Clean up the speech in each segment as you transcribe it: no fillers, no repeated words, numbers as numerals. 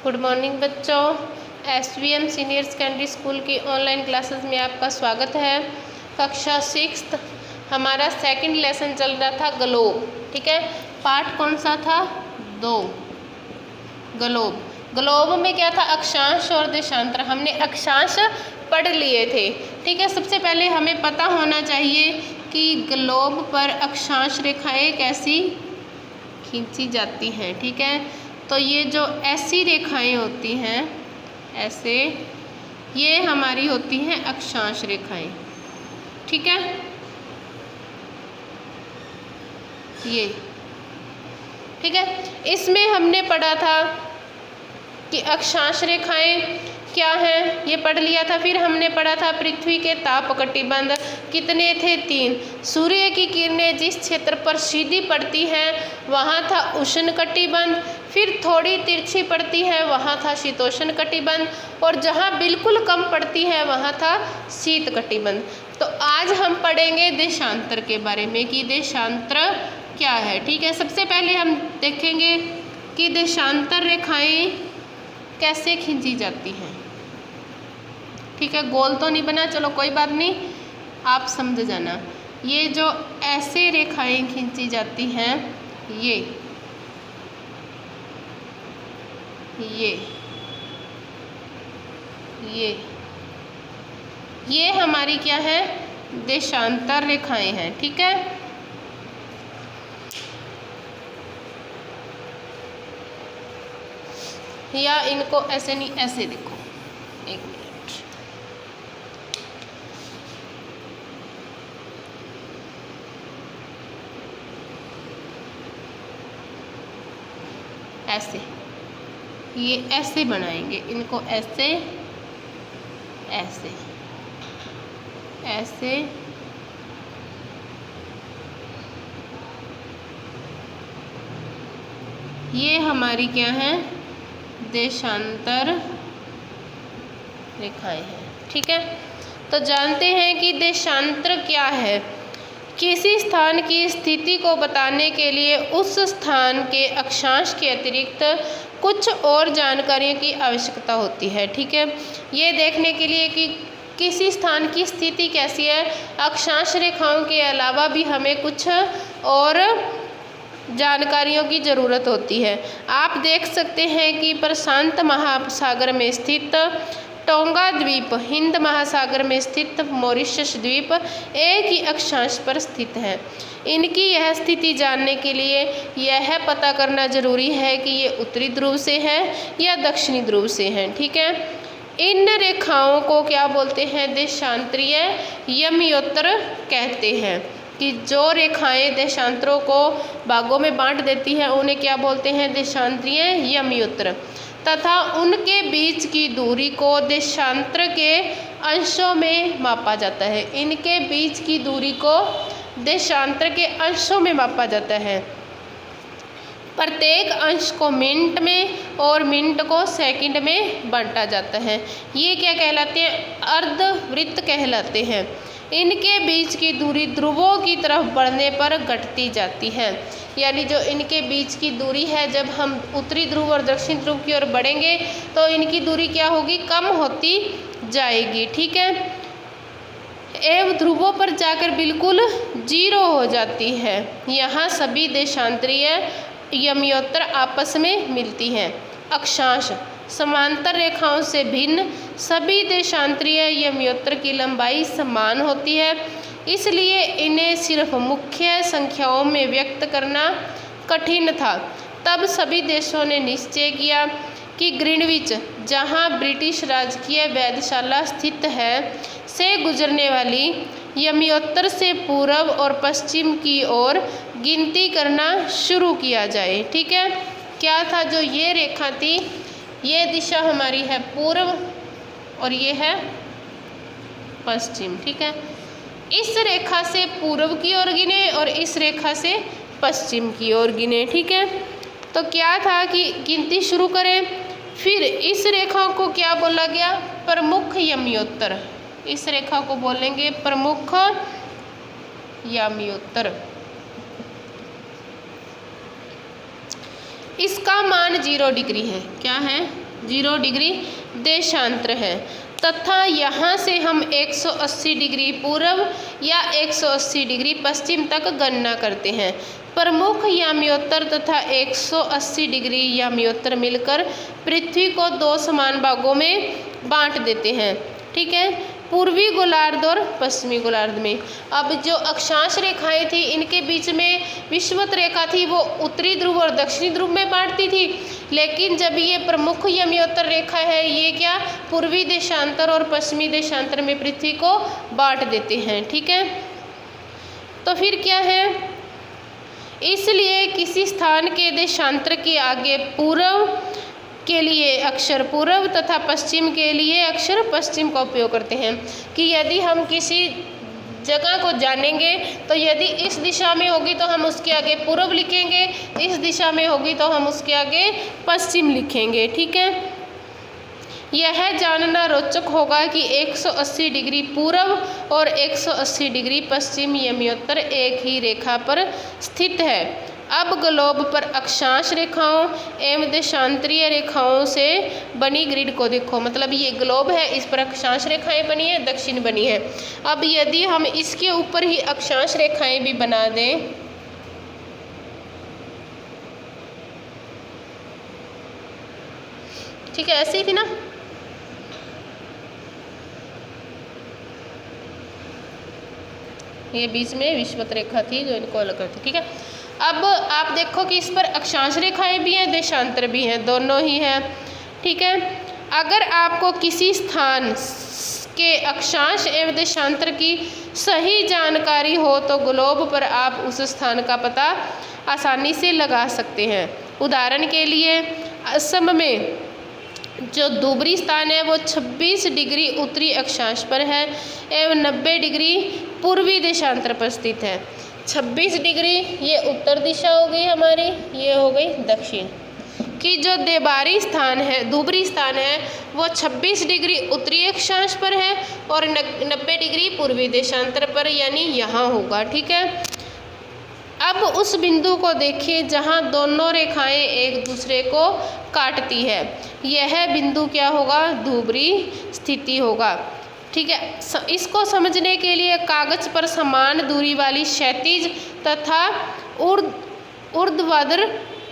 Good morning बच्चों। SVM senior secondary school की online classes में आपका स्वागत है। कक्षा 6 हमारा सेकंड लेसन चल रहा था ग्लोब। ठीक है, पार्ट कौन सा था? 2 ग्लोब। ग्लोब में क्या था? अक्षांश और देशांतर। हमने अक्षांश पढ़ लिए थे। ठीक है, सबसे पहले हमें पता होना चाहिए कि ग्लोब पर अक्षांश रेखाएं कैसी खींची जाती हैं। ठीक है, तो ये जो ऐसी रेखाएं होती हैं, ऐसे, ये हमारी होती हैं अक्षांश रेखाएं। ठीक है, ये ठीक है। इसमें हमने पढ़ा था कि अक्षांश रेखाएं क्या है, ये पढ़ लिया था। फिर हमने पढ़ा था पृथ्वी के ताप कटिबंध कितने थे? 3। सूर्य की किरणें जिस क्षेत्र पर सीधी पड़ती हैं वहाँ था उष्ण कटिबंध, फिर थोड़ी तिरछी पड़ती है वहाँ था शीतोष्ण कटिबंध, और जहाँ बिल्कुल कम पड़ती है वहाँ था शीत कटिबंध। तो आज हम पढ़ेंगे देशांतर के बारे में कि देशांतर क्या है। ठीक है, सबसे पहले हम देखेंगे कि देशांतर रेखाएं कैसे खींची जाती हैं। ठीक है, गोल तो नहीं बना, चलो कोई बात नहीं, आप समझ जाना। ये जो ऐसे रेखाएं खींची जाती हैं, ये हमारी क्या है? देशांतर रेखाएं हैं। ठीक है, या इनको ऐसे नहीं, ऐसे देखो, एक मिनट, ऐसे, ये ऐसे बनाएंगे, इनको ऐसे ऐसे ऐसे, ये हमारी क्या है? देशांतर रेखाएं हैं। ठीक है, तो जानते हैं कि देशांतर क्या है। किसी स्थान की स्थिति को बताने के लिए उस स्थान के अक्षांश के अतिरिक्त कुछ और जानकारियों की आवश्यकता होती है। ठीक है, ये देखने के लिए कि किसी स्थान की स्थिति कैसी है, अक्षांश रेखाओं के अलावा भी हमें कुछ और जानकारियों की ज़रूरत होती है। आप देख सकते हैं कि प्रशांत महासागर में स्थित टोंगा द्वीप, हिंद महासागर में स्थित मॉरिशस द्वीप एक ही अक्षांश पर स्थित है। इनकी यह स्थिति जानने के लिए यह पता करना जरूरी है कि ये उत्तरी ध्रुव से है या दक्षिणी ध्रुव से हैं। ठीक है, इन रेखाओं को क्या बोलते हैं? देशांतरीय यमयोत्र कहते हैं। कि जो रेखाएं देशांतरों को भागों में बांट देती हैं उन्हें क्या बोलते हैं? देशांतरीय यमयोत्र। तथा उनके बीच की दूरी को देशांतर के अंशों में मापा जाता है। इनके बीच की दूरी को देशांतर के अंशों में मापा जाता है। प्रत्येक अंश को मिनट में और मिनट को सेकंड में बांटा जाता है। ये क्या कहलाते हैं? अर्धवृत्त कहलाते हैं। इनके बीच की दूरी ध्रुवों की तरफ बढ़ने पर घटती जाती है। यानी जो इनके बीच की दूरी है, जब हम उत्तरी ध्रुव और दक्षिण ध्रुव की ओर बढ़ेंगे तो इनकी दूरी क्या होगी? कम होती जाएगी। ठीक है, एवं ध्रुवों पर जाकर बिल्कुल 0 हो जाती है। यहाँ सभी देशांतरीय यमयोत्र आपस में मिलती हैं। अक्षांश समांतर रेखाओं से भिन्न सभी देशांतरीय यमयोत्र की लंबाई समान होती है, इसलिए इन्हें सिर्फ मुख्य संख्याओं में व्यक्त करना कठिन था। तब सभी देशों ने निश्चय किया कि ग्रीनविच, जहां ब्रिटिश राजकीय वेधशाला स्थित है, से गुजरने वाली यमयोत्र से पूर्व और पश्चिम की ओर गिनती करना शुरू किया जाए। ठीक है, क्या था? जो ये रेखा थी, ये दिशा हमारी है पूर्व और ये है पश्चिम। ठीक है, इस रेखा से पूर्व की ओर गिने और इस रेखा से पश्चिम की ओर गिने। ठीक है, तो क्या था कि गिनती शुरू करें। फिर इस रेखा को क्या बोला गया? प्रमुख यमयोत्र। इस रेखा को बोलेंगे प्रमुख यमयोत्र। इसका मान 0 डिग्री है। क्या है? 0 डिग्री देशांतर है तथा यहाँ से हम 180 डिग्री पूर्व या 180 डिग्री पश्चिम तक गणना करते हैं। प्रमुख याम्योत्तर तथा 180 डिग्री याम्योत्तर मिलकर पृथ्वी को 2 समान भागों में बांट देते हैं। ठीक है, पूर्वी गोलार्ध और पश्चिमी गोलार्ध में। अब जो अक्षांश रेखाएं थी इनके बीच में विषुवत रेखा थी, वो उत्तरी ध्रुव और दक्षिणी ध्रुव में बांटती थी, लेकिन जब ये प्रमुख याम्योत्तर रेखा है ये क्या पूर्वी देशांतर और पश्चिमी देशांतर में पृथ्वी को बांट देते हैं। ठीक है, तो फिर क्या है, इसलिए किसी स्थान के देशांतर के आगे पूर्व के लिए अक्षर पूर्व तथा पश्चिम के लिए अक्षर पश्चिम का उपयोग करते हैं। कि यदि हम किसी जगह को जानेंगे तो यदि इस दिशा में होगी तो हम उसके आगे पूर्व लिखेंगे, इस दिशा में होगी तो हम उसके आगे पश्चिम लिखेंगे। ठीक है, यह जानना रोचक होगा कि 180 डिग्री पूर्व और 180 डिग्री पश्चिम याम्योत्तर एक ही रेखा पर स्थित है। अब ग्लोब पर अक्षांश रेखाओं एवं देशांतरीय रेखाओं से बनी ग्रिड को देखो। मतलब ये ग्लोब है, इस पर अक्षांश रेखाएं बनी है, दक्षिण बनी है। अब यदि हम इसके ऊपर ही अक्षांश रेखाएं भी बना दें, ठीक है, ऐसी ही थी ना, ये बीच में विषुवत रेखा थी जो इनको अलग करती। ठीक है, अब आप देखो कि इस पर अक्षांश रेखाएं भी हैं, देशांतर भी हैं, दोनों ही हैं। ठीक है, अगर आपको किसी स्थान के अक्षांश एवं देशांतर की सही जानकारी हो तो ग्लोब पर आप उस स्थान का पता आसानी से लगा सकते हैं। उदाहरण के लिए असम में जो धुबरी स्थान है वो 26 डिग्री उत्तरी अक्षांश पर है एवं 90 डिग्री पूर्वी देशांतर पर स्थित है। 26 डिग्री ये उत्तर दिशा हो गई हमारी, ये हो गई दक्षिण की। जो देबारी स्थान है, धुबरी स्थान है, वो 26 डिग्री उत्तरी अक्षांश पर है और 90 डिग्री पूर्वी देशांतर पर, यानी यहाँ होगा। ठीक है, अब उस बिंदु को देखिए जहाँ दोनों रेखाएं एक दूसरे को काटती है, यह बिंदु क्या होगा, धुबरी स्थिति होगा। ठीक है, इसको समझने के लिए कागज पर समान दूरी वाली क्षैतिज तथा ऊर्ध्वाधर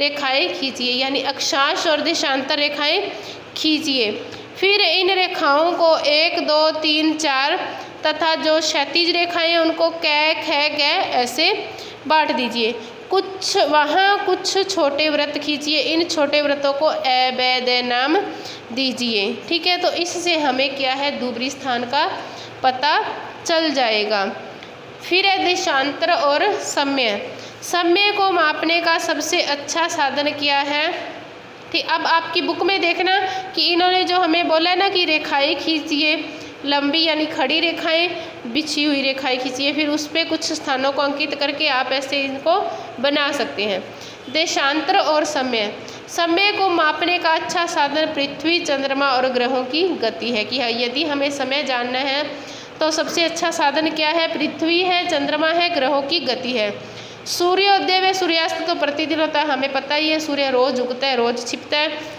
रेखाएं खींचिए, यानी अक्षांश और देशांतर रेखाएं खींचिए। फिर इन रेखाओं को 1 2 3 4 तथा जो क्षैतिज रेखाएं हैं उनको कै ख ग ऐसे बांट दीजिए। कुछ छोटे व्रत खींचिए, इन छोटे व्रतों को ए ब द नाम दीजिए। ठीक है, तो इससे हमें क्या है, धुबरी स्थान का पता चल जाएगा। फिर है देशांतर और समय। समय को मापने का सबसे अच्छा साधन क्या है। ठीक, अब आपकी बुक में देखना कि इन्होंने जो हमें बोला है ना कि रेखाएं खींचिए, लंबी यानी खड़ी रेखाएं, बिछी हुई रेखाएं खींचिए, फिर उस पर कुछ स्थानों को अंकित करके आप ऐसे इनको बना सकते हैं। देशांतर और समय। समय को मापने का अच्छा साधन पृथ्वी, चंद्रमा और ग्रहों की गति है। कि यदि हमें समय जानना है तो सबसे अच्छा साधन क्या है, पृथ्वी है, चंद्रमा है, ग्रहों की गति है। सूर्योदय व सूर्यास्त तो प्रतिदिन होता है, हमें पता ही है, सूर्य रोज उगता है, रोज छिपता है,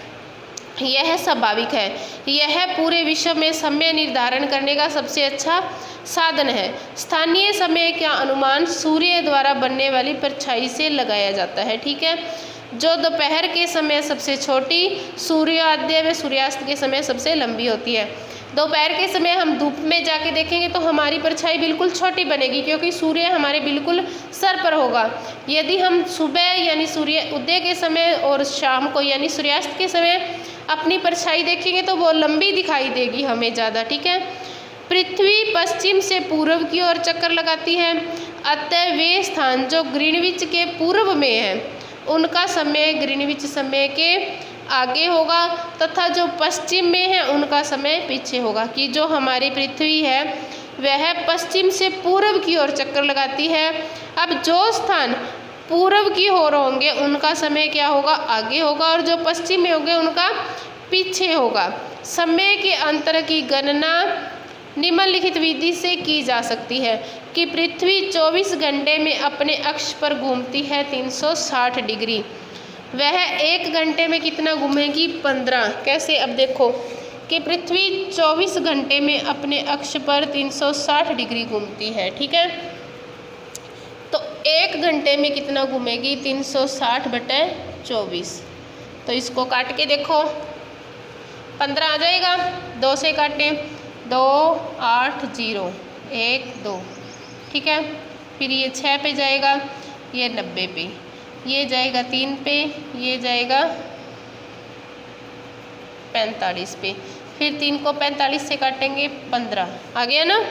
यह स्वाभाविक है। यह पूरे विश्व में समय निर्धारण करने का सबसे अच्छा साधन है। स्थानीय समय का अनुमान सूर्य द्वारा बनने वाली परछाई से लगाया जाता है। ठीक है, जो दोपहर के समय सबसे छोटी, सूर्योदय व सूर्यास्त के समय सबसे लंबी होती है। दोपहर के समय हम धूप में जाके देखेंगे तो हमारी परछाई बिल्कुल छोटी बनेगी, क्योंकि सूर्य हमारे बिल्कुल सर पर होगा। यदि हम सुबह यानी सूर्य उदय के समय और शाम को यानी सूर्यास्त के समय अपनी परछाई देखेंगे तो वो लंबी दिखाई देगी हमें ज़्यादा। ठीक है, पृथ्वी पश्चिम से पूर्व की ओर चक्कर लगाती है, अतः वे स्थान जो ग्रीनविच के पूर्व में है उनका समय ग्रीनविच समय के आगे होगा तथा जो पश्चिम में है उनका समय पीछे होगा। कि जो हमारी पृथ्वी है वह पश्चिम से पूर्व की ओर चक्कर लगाती है। अब जो स्थान पूर्व की ओर होंगे उनका समय क्या होगा, आगे होगा, और जो पश्चिम में होंगे उनका पीछे होगा। समय के अंतर की गणना निम्नलिखित विधि से की जा सकती है कि पृथ्वी 24 घंटे में अपने अक्ष पर घूमती है 360 डिग्री। वह 1 घंटे में कितना घूमेगी? 15। कैसे? अब देखो कि पृथ्वी 24 घंटे में अपने अक्ष पर 360 डिग्री घूमती है, ठीक है। तो 1 घंटे में कितना घूमेगी? 360/24। तो इसको काट के देखो, 15 आ जाएगा। 2 से काटें, 2 8 0 1 2, ठीक है। फिर ये 6 पे जाएगा, ये 90 पे, ये जाएगा 3 पे, ये जाएगा 45 पे। फिर 3 को 45 से काटेंगे, 15 आ गया ना।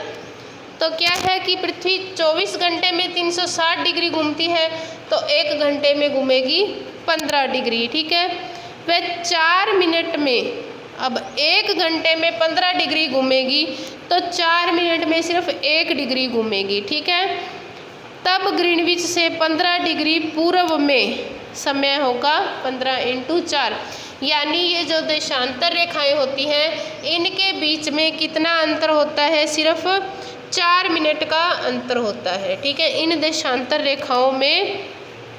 तो क्या है कि पृथ्वी 24 घंटे में 360 डिग्री घूमती है, तो 1 घंटे में घूमेगी 15 डिग्री, ठीक है। वह 4 मिनट में, अब 1 घंटे में 15 डिग्री घूमेगी तो 4 मिनट में सिर्फ 1 डिग्री घूमेगी, ठीक है। तब ग्रीनविच से 15 डिग्री पूर्व में समय होगा 15 × 4, यानी ये जो देशांतर रेखाएं होती हैं इनके बीच में कितना अंतर होता है? सिर्फ 4 मिनट का अंतर होता है, ठीक है। इन देशांतर रेखाओं में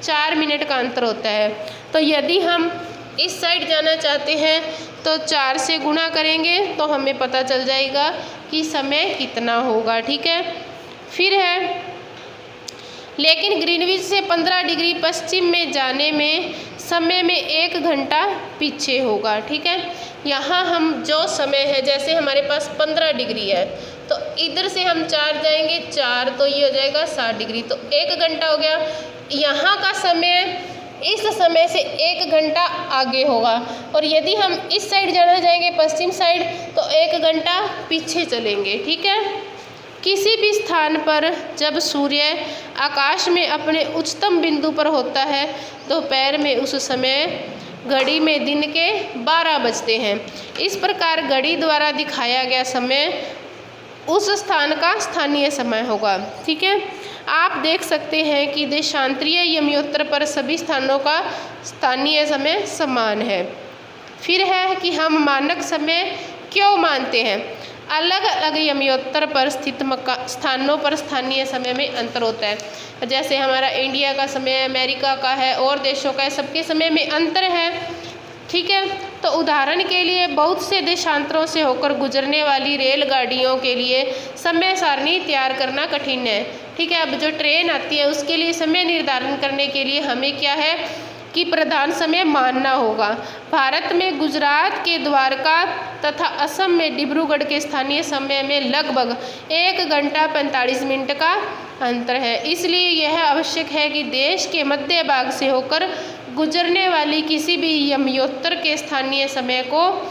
4 मिनट का अंतर होता है। तो यदि हम इस साइड जाना चाहते हैं तो 4 से गुणा करेंगे तो हमें पता चल जाएगा कि समय कितना होगा, ठीक है। फिर है, लेकिन ग्रीनविच से 15 डिग्री पश्चिम में जाने में समय में 1 घंटा पीछे होगा, ठीक है। यहाँ हम जो समय है, जैसे हमारे पास 15 डिग्री है तो इधर से हम 4 जाएंगे, 4 तो ये हो जाएगा 60 डिग्री, तो 1 घंटा हो गया। यहाँ का समय इस समय से 1 घंटा आगे होगा, और यदि हम इस साइड जाना जाएंगे, पश्चिम साइड, तो 1 घंटा पीछे चलेंगे, ठीक है। किसी भी स्थान पर जब सूर्य आकाश में अपने उच्चतम बिंदु पर होता है दोपहर में उस समय घड़ी में दिन के 12 बजते हैं। इस प्रकार घड़ी द्वारा दिखाया गया समय उस स्थान का स्थानीय समय होगा, ठीक है। आप देख सकते हैं कि देशांतरीय यमयोत्र पर सभी स्थानों का स्थानीय समय समान है। फिर है कि हम मानक समय क्यों मानते हैं? अलग अलग यमयोत्र पर स्थित स्थानों पर स्थानीय समय में अंतर होता है। जैसे हमारा इंडिया का समय, अमेरिका का है, और देशों का है, सबके समय में अंतर है, ठीक है। तो उदाहरण के लिए बहुत से देशांतरों से होकर गुजरने वाली रेलगाड़ियों के लिए समय सारणी तैयार करना कठिन है, ठीक है। अब जो ट्रेन आती है उसके लिए समय निर्धारण करने के लिए हमें क्या है कि प्रधान समय मानना होगा। भारत में गुजरात के द्वारका तथा असम में डिब्रूगढ़ के स्थानीय समय में लगभग 1 घंटा 45 मिनट का अंतर है। इसलिए यह आवश्यक है कि देश के मध्य भाग से होकर गुजरने वाली किसी भी यमयोत्र के स्थानीय समय को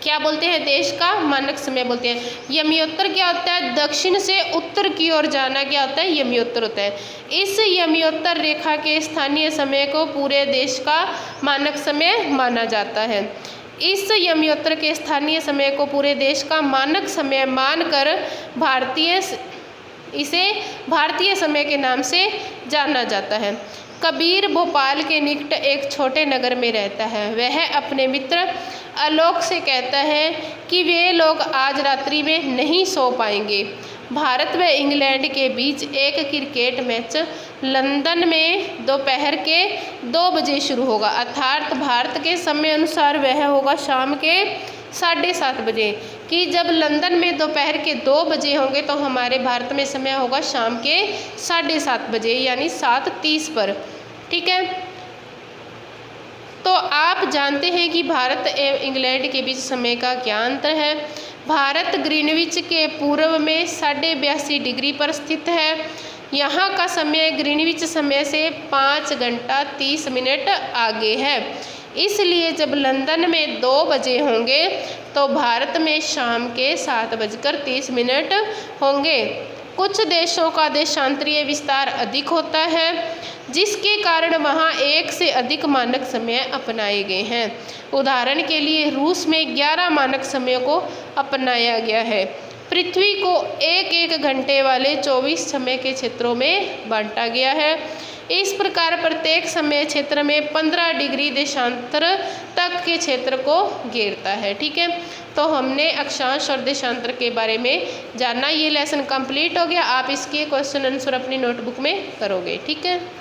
क्या बोलते हैं? देश का मानक समय बोलते हैं। यमयोत्र क्या होता है? दक्षिण से उत्तर की ओर जाना क्या होता है? यमयोत्र होता है। इस यमयोत्र रेखा के स्थानीय समय को पूरे देश का मानक समय माना जाता है। इस यमयोत्र के स्थानीय समय को पूरे देश का मानक समय मानकर इसे भारतीय समय के नाम से जाना जाता है। कबीर भोपाल के निकट एक छोटे नगर में रहता है। वह अपने मित्र आलोक से कहता है कि वे लोग आज रात्रि में नहीं सो पाएंगे। भारत व इंग्लैंड के बीच एक क्रिकेट मैच लंदन में दोपहर के 2 बजे शुरू होगा, अर्थात भारत के समय अनुसार वह होगा शाम के 7:30 बजे। कि जब लंदन में दोपहर के 2 बजे होंगे तो हमारे भारत में समय होगा शाम के 7:30 बजे, यानी 7:30 पर, ठीक है। तो आप जानते हैं कि भारत एवं इंग्लैंड के बीच समय का क्या अंतर है। भारत ग्रीनविच के पूर्व में 82.5 डिग्री पर स्थित है। यहाँ का समय ग्रीनविच समय से 5 घंटा 30 मिनट आगे है। इसलिए जब लंदन में 2 बजे होंगे तो भारत में शाम के 7:30 होंगे। कुछ देशों का देशांतरीय विस्तार अधिक होता है, जिसके कारण वहाँ 1 से अधिक मानक समय अपनाए गए हैं। उदाहरण के लिए रूस में 11 मानक समयों को अपनाया गया है। पृथ्वी को 1-1 घंटे वाले 24 समय के क्षेत्रों में बांटा गया है। इस प्रकार प्रत्येक समय क्षेत्र में 15 डिग्री देशांतर तक के क्षेत्र को घेरता है, ठीक है। तो हमने अक्षांश और देशांतर के बारे में जाना। ये लेसन कंप्लीट हो गया। आप इसके क्वेश्चन आंसर अपनी नोटबुक में करोगे, ठीक है।